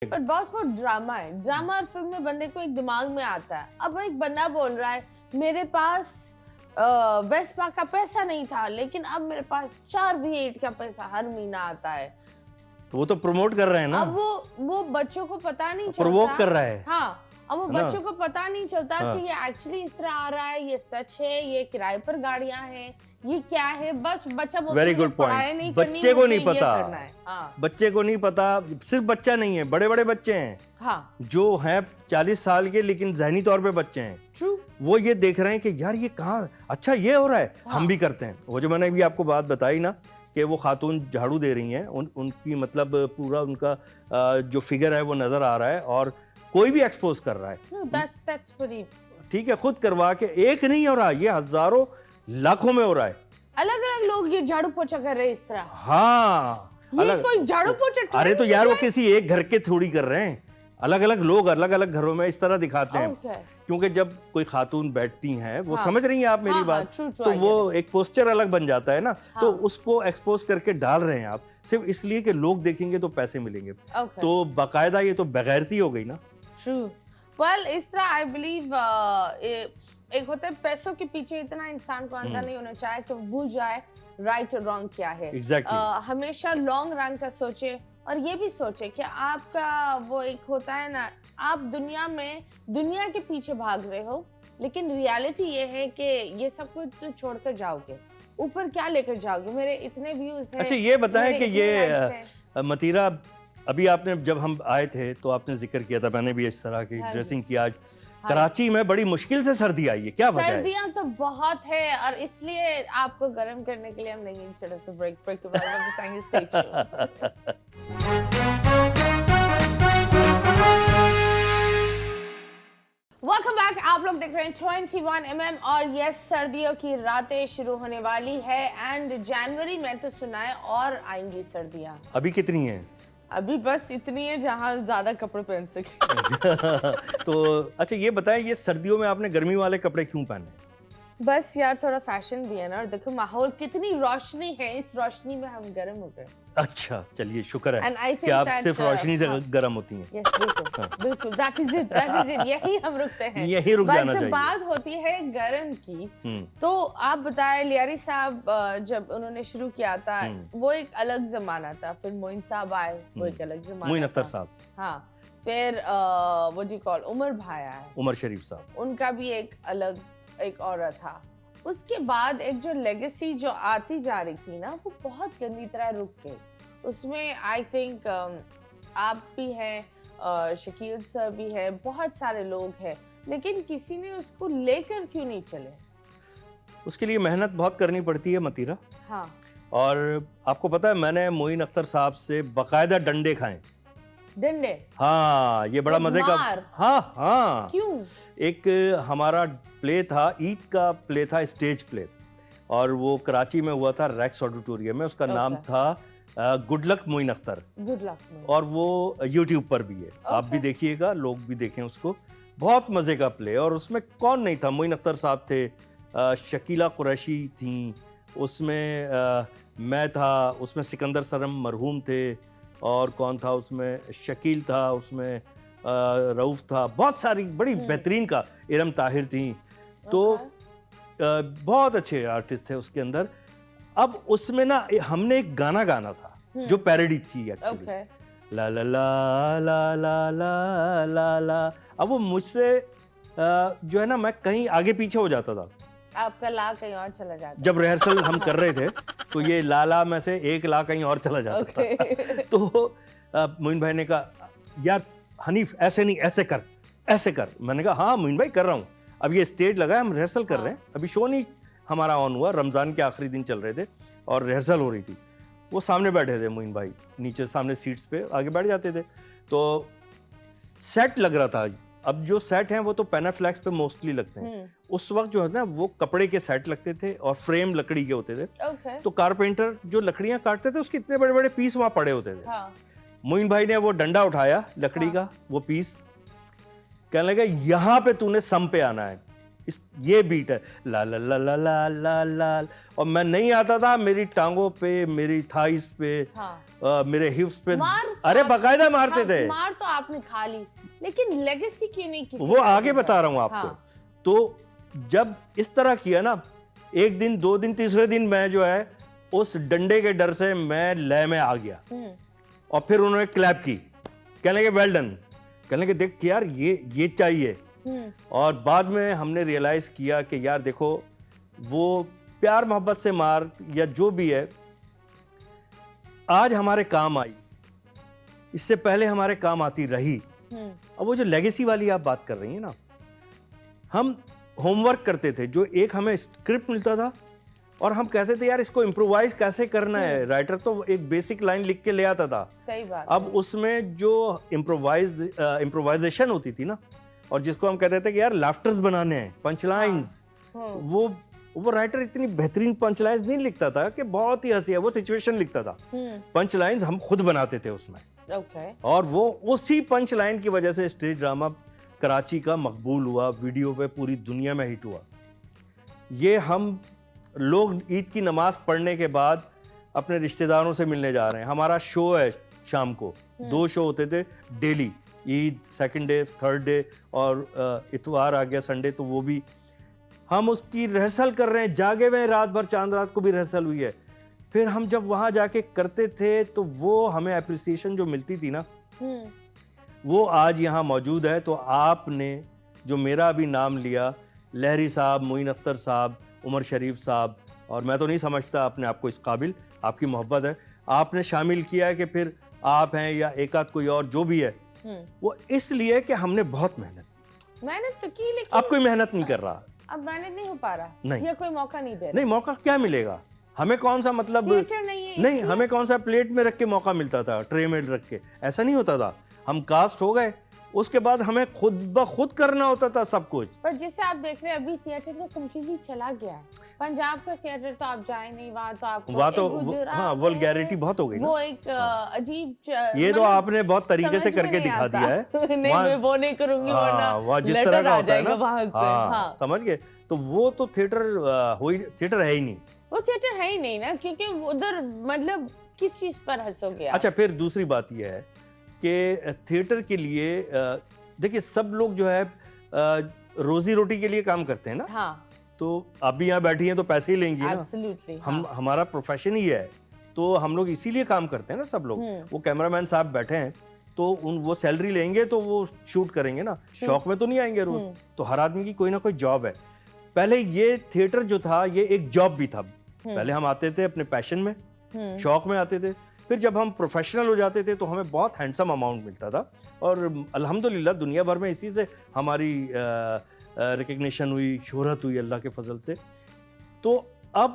But boss वो drama है, drama और फिल्म में बंदे को एक दिमाग में आता है। अब एक बंदा बोल रहा है मेरे पास वेस्पा का पैसा नहीं था लेकिन अब मेरे पास 4 V8 का पैसा हर महीना आता है। तो वो तो प्रमोट कर रहे हैं ना, अब वो बच्चों को पता नहीं चलता, प्रोवोक कर रहा है। हाँ, अब वो बच्चों को पता नहीं चलता कि ये एक्चुअली इस तरह आ रहा है, ये सच है, ये किराए पर गाड़ियां हैं, ये क्या है। बस बच्चा बोलता है वेरी गुड पॉइंट, बच्चे को नहीं पता। हाँ। बच्चे को नहीं पता, सिर्फ बच्चा नहीं है, बड़े बड़े बच्चे हैं, हाँ, जो हैं 40 साल के लेकिन जहनी तौर पे बच्चे हैं। ट्रू। वो ये देख रहे हैं कि यार ये कहाँ, अच्छा ये हो रहा है, हाँ। हम भी करते हैं। वो जो मैंने भी आपको बात बताई ना कि वो खातून झाड़ू दे रही हैं, उनकी मतलब पूरा उनका जो फिगर है वो नजर आ रहा है और कोई भी एक्सपोज कर रहा है। that's pretty। ठीक है, खुद करवा के एक नहीं हो रहा, ये हजारों लाखों में हो रहा है। अलग अलग लोग ये झाड़ू पोछा कर रहे हैं इस तरह। हाँ, ये कोई झाड़ू पोछा, अरे तो यार वो किसी एक घर के थोड़ी कर रहे हैं, अलग अलग लोग अलग अलग घरों में इस तरह दिखाते हैं। क्योंकि जब कोई खातून बैठती हैं, वो समझ रही हैं आप मेरी बात, तो वो एक पोस्टर अलग बन जाता है ना, तो उसको एक्सपोज करके डाल रहे हैं आप सिर्फ इसलिए कि लोग देखेंगे तो पैसे मिलेंगे। तो बाकायदा ये तो बेगैरती हो गई ना। ट्रू। वेल, इस तरह आई बिलीव एक होता है पैसों के पीछे इतना इंसान को अंदर नहीं होना चाहिए कि वो भूल जाए राइट और रॉन्ग क्या है। हमेशा लॉन्ग रन का सोचे और ये भी सोचे कि आपका वो एक होता है ना, आप दुनिया के पीछे भाग रहे हो, लेकिन रियलिटी ये है कि ये सब कुछ छोड़कर जाओगे, ऊपर क्या लेकर जाओगे। मेरे इतने व्यूज हैं। अच्छा ये बताएं कि ये मतीरा, अभी आपने जब हम आए थे तो आपने जिक्र किया था, मैंने भी इस तरह की ड्रेसिंग की। आज कराची में बड़ी मुश्किल से सर्दी आई है, क्या वजह है? सर्दियां तो बहुत है और इसलिए आपको गर्म करने के लिए हम लेंगे छोटा सा ब्रेक के बाद हम बताएंगे। Stay tuned. वेलकम बैक, आप लोग देख रहे हैं 21mm और यस, सर्दियों की रातें शुरू होने वाली है एंड जनवरी में तो सुना है और आएंगी सर्दियां। अभी कितनी हैं? अभी बस इतनी है जहाँ ज्यादा कपड़े पहन सके। तो अच्छा ये बताएं, ये सर्दियों में आपने गर्मी वाले कपड़े क्यों पहने? बस यार थोड़ा फैशन भी है ना, और देखो माहौल कितनी रोशनी है, इस रोशनी में हम गर्म हो गए। अच्छा चलिए, शुक्र है कि आप सिर्फ रोशनी से गर्म होती हैं। Yes, बिल्कुल, that is it, यही हम रुकते हैं, यही रुक जाना चाहिए। जब बात होती है गर्म की, तो आप बताएं लियारी साहब जब उन्होंने शुरू किया था वो एक अलग जमाना था, फिर मोइन साहब आए वो एक अलग जमाना, मोइन अख्तर साहब, हाँ, फिर वो जी कॉल उमर भाई आए, उमर शरीफ साहब, उनका भी एक अलग एक औरत था। उसके बाद एक जो लेगेसी जो आती जा रही थी ना, वो बहुत गंदी तरह रुक गई। उसमें आई थिंक आप भी हैं, शकील सर भी है, बहुत सारे लोग हैं, लेकिन किसी ने उसको लेकर क्यों नहीं चले? उसके लिए मेहनत बहुत करनी पड़ती है मतीरा। हाँ। और आपको पता है मैंने मोइन अख्तर साहब से बाकायदा डंडे खाए। डंडे? हाँ, ये बड़ा मजे का। हाँ। क्यों? एक हमारा प्ले था, ईद का प्ले था, स्टेज प्ले, और वो कराची में हुआ था रैक्स ऑडिटोरियम में। उसका नाम था good luck Moin Akhtar. Good luck. और वो यूट्यूब पर भी है, आप भी देखिएगा, लोग भी देखें उसको। बहुत मजे का प्ले, और उसमें कौन नहीं था? मोइन अख्तर साहब थे, शकीला कुरैशी थी उसमें, मैं था उसमें, सिकंदर सरम मरहूम थे, और कौन था उसमें? शकील था उसमें, रऊफ था, बहुत सारी बड़ी बेहतरीन का, इरम ताहिर थी। तो बहुत अच्छे आर्टिस्ट थे उसके अंदर। अब उसमें ना हमने एक गाना गाना था जो पैरोडी थी एक्चुअली, ला ला ला ला ला ला ला ला। अब वो मुझसे जो है ना, मैं कहीं आगे पीछे हो जाता था, आपका ला कहीं और चला जाता। जब रिहर्सल हम कर रहे थे तो ये लाला में से एक ला कहीं और चला जाता था। तो मोइन भाई ने कहा यार हनीफ ऐसे नहीं, ऐसे कर, ऐसे कर। मैंने कहा हाँ मोइन भाई कर रहा हूँ। अब ये स्टेज लगा है, हम रिहर्सल कर रहे हैं, अभी शो नहीं हमारा ऑन हुआ, रमजान के आखिरी दिन चल रहे थे और रिहर्सल हो रही थी। वो सामने बैठे थे मोइन भाई, नीचे सामने सीट्स पे आगे बैठ जाते थे। तो सेट लग रहा था। अब जो सेट हैं वो तो पैनाफ्लेक्स पे मोस्टली लगते हैं, उस वक्त जो है ना वो कपड़े के सेट लगते थे और फ्रेम लकड़ी के होते थे। तो कारपेंटर जो लकड़ियां काटते थे उसके इतने बड़े बड़े पीस वहां पड़े होते थे। मोइन भाई ने वो डंडा उठाया लकड़ी का, वो पीस, कहने लगा यहाँ पे तूने सम पे आना है। ये बीट है ला ला ला ला ला ला ला, और मैं नहीं आता था, मेरी टांगों पे, मेरी थाइस पे, मेरे हिप्स पे, अरे बकायदा मारते थे। मार तो आपने खा ली, लेकिन लेगेसी क्यों नहीं किसी? वो आगे बता रहा हूँ आपको। तो जब इस तरह किया ना, एक दिन, 2 दिन, तीसरे दिन मैं जो है उस डंडे के डर से मैं लय में आ गया, और फिर उन्होंने क्लैप की, कहने के वेल डन, कहने के देख यार ये चाहिए। और बाद में हमने रियलाइज किया कि यार देखो, वो प्यार मोहब्बत से मार या जो भी है आज हमारे काम आई, इससे पहले हमारे काम आती रही। अब वो जो लेगेसी वाली आप बात कर रही हैं ना, हम होमवर्क करते थे, जो एक हमें स्क्रिप्ट मिलता था और हम कहते थे यार इसको इम्प्रोवाइज कैसे करना है, राइटर तो एक बेसिक लाइन लिख के ले आता था। सही बात। अब उसमें जो इम्प्रोवाइजेशन होती थी ना, और जिसको हम कहते थे कि यार लाफ्टर्स बनाने हैं, पंचलाइंस, वो राइटर इतनी बेहतरीन पंचलाइंस नहीं लिखता था कि बहुत ही हंसी है, वो सिचुएशन लिखता था। पंचलाइंस हम खुद बनाते थे उसमें। और वो उसी पंचलाइन की वजह से स्टेज ड्रामा कराची का मकबूल हुआ, वीडियो पे पूरी दुनिया में हिट हुआ। ये हम लोग ईद की नमाज पढ़ने के बाद अपने रिश्तेदारों से मिलने जा रहे हैं, हमारा शो है शाम को, 2 शो होते थे daily, Eid second day, third day, और इतवार आ गया संडे, तो वो भी हम उसकी रिहर्सल कर रहे हैं, जागे हुए रात भर, चांद रात को भी रिहर्सल हुई है। फिर हम जब वहाँ जाके करते थे तो वो हमें अप्रिसिएशन जो मिलती थी ना, वो आज यहाँ मौजूद है। तो आपने जो मेरा अभी नाम लिया, लहरी साहब, मोइन अख्तर साहब, उमर शरीफ साहब, और मैं तो नहीं समझता अपने आप को इस काबिल, आपकी मोहब्बत है, आपने शामिल किया है कि फिर आप हैं या एक आध कोई और जो भी है, वो इसलिए कि हमने बहुत मेहनत तो की, लेकिन अब कोई मेहनत नहीं कर रहा, अब मेहनत नहीं हो पा रहा, नहीं, या कोई मौका नहीं दे रहा। नहीं, मौका क्या मिलेगा हमें? कौन सा मतलब नहीं, हमें कौन सा प्लेट में रख के मौका मिलता था, ट्रे में रख के? ऐसा नहीं होता था। हम कास्ट हो गए, उसके बाद हमें खुद ब खुद करना होता था सब कुछ। पर जैसे आप देख रहे हैं अभी थिएटर तो कम्प्लीटली चला गया है। पंजाब का थिएटर तो आप जाए नहीं, वहाँ तो आपको हाँ, वल्गैरिटी बहुत हो गई ना, वो एक अजीब, ये तो आपने बहुत तरीके से करके दिखा दिया है। नहीं, मैं वो नहीं करूंगी, वरना जिस तरह का होता है ना, वहाँ से, समझ गए? तो वो तो थिएटर है ही नहीं, वो थिएटर है ही नहीं ना, क्योंकि उधर मतलब किस चीज पर हंसोगे? अच्छा, फिर दूसरी बात यह है कि थिएटर के लिए देखिए, सब लोग जो है रोजी रोटी के लिए काम करते हैं ना। हाँ। तो आप भी यहाँ बैठी हैं तो पैसे ही लेंगी ना। हमारा प्रोफेशन ही है, तो हम लोग इसीलिए काम करते हैं ना सब लोग। वो कैमरामैन साहब बैठे हैं तो वो सैलरी लेंगे तो वो शूट करेंगे ना, शौक में तो नहीं आएंगे रोज। तो हर आदमी की कोई ना कोई जॉब है। पहले ये थिएटर जो था ये एक जॉब भी था। पहले हम आते थे अपने पैशन में, शौक में आते थे, फिर जब हम प्रोफेशनल हो जाते थे तो हमें बहुत हैंडसम अमाउंट मिलता था, और अल्हम्दुलिल्लाह दुनिया भर में इसी से हमारी रिकग्निशन हुई, शोहरत हुई अल्लाह के फजल से। तो अब